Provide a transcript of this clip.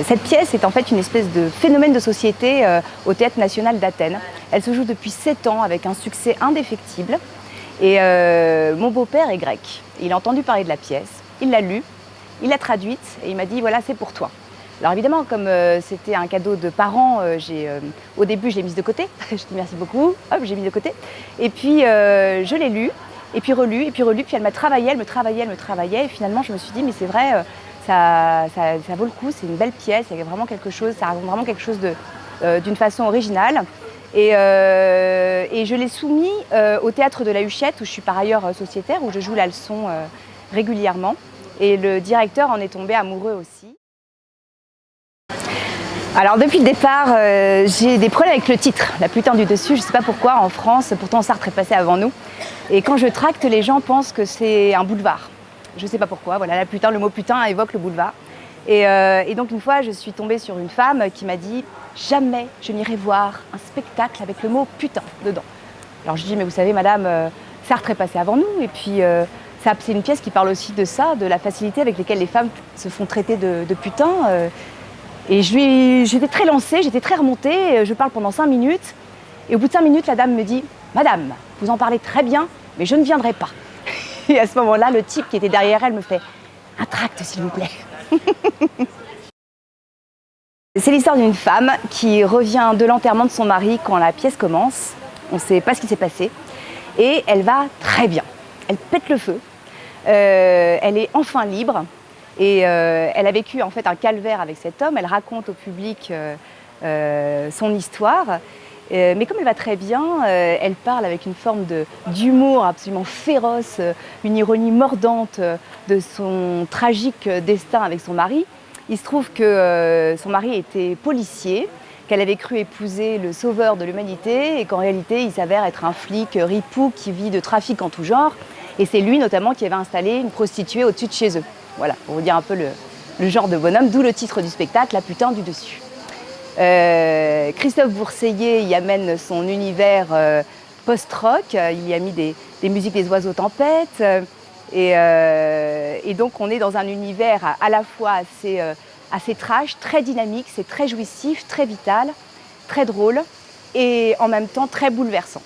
Cette pièce est en fait une espèce de phénomène de société au Théâtre National d'Athènes. Elle se joue depuis 7 ans avec un succès indéfectible. Et mon beau-père est grec. Il a entendu parler de la pièce, il l'a lue, il l'a traduite et il m'a dit voilà, c'est pour toi. Alors évidemment, comme c'était un cadeau de parents, au début je l'ai mise de côté. Je dis merci beaucoup, hop, j'ai mis de côté. Et puis je l'ai lue, et puis relue, et puis relue. Puis elle me travaillait. Et finalement je me suis dit mais c'est vrai, ça vaut le coup, c'est une belle pièce, il y a vraiment quelque chose, ça raconte vraiment quelque chose d'une façon originale. Et je l'ai soumis au Théâtre de la Huchette, où je suis par ailleurs sociétaire, où je joue la leçon régulièrement. Et le directeur en est tombé amoureux aussi. Alors depuis le départ, j'ai des problèmes avec le titre, La Putain du Dessus. Je ne sais pas pourquoi, en France, pourtant Sartre est passé avant nous. Et quand je tracte, les gens pensent que c'est un boulevard. Je ne sais pas pourquoi, voilà, la putain, le mot putain évoque le boulevard. Et donc une fois, je suis tombée sur une femme qui m'a dit « Jamais je n'irai voir un spectacle avec le mot putain dedans ». Alors je dis « Mais vous savez, madame, Sartre est passé avant nous. Et puis c'est une pièce qui parle aussi de ça, de la facilité avec laquelle les femmes se font traiter de putain. Et j'étais très lancée, j'étais très remontée, je parle pendant 5 minutes. Et au bout de 5 minutes, la dame me dit « Madame, vous en parlez très bien, mais je ne viendrai pas ». Et à ce moment-là, le type qui était derrière elle me fait « Un tract, s'il vous plaît ». C'est l'histoire d'une femme qui revient de l'enterrement de son mari quand la pièce commence. On ne sait pas ce qui s'est passé. Et elle va très bien. Elle pète le feu. Elle est enfin libre. Et elle a vécu en fait un calvaire avec cet homme. Elle raconte au public son histoire. Mais comme elle va très bien, elle parle avec une forme d'humour absolument féroce, une ironie mordante de son tragique destin avec son mari. Il se trouve que son mari était policier, qu'elle avait cru épouser le sauveur de l'humanité et qu'en réalité il s'avère être un flic ripou qui vit de trafic en tout genre. Et c'est lui notamment qui avait installé une prostituée au-dessus de chez eux. Voilà, pour vous dire un peu le genre de bonhomme, d'où le titre du spectacle, La Putain du Dessus. Christophe Bourseiller y amène son univers post-rock, il y a mis des musiques des oiseaux tempêtes, et donc on est dans un univers à la fois assez trash, très dynamique, c'est très jouissif, très vital, très drôle, et en même temps très bouleversant.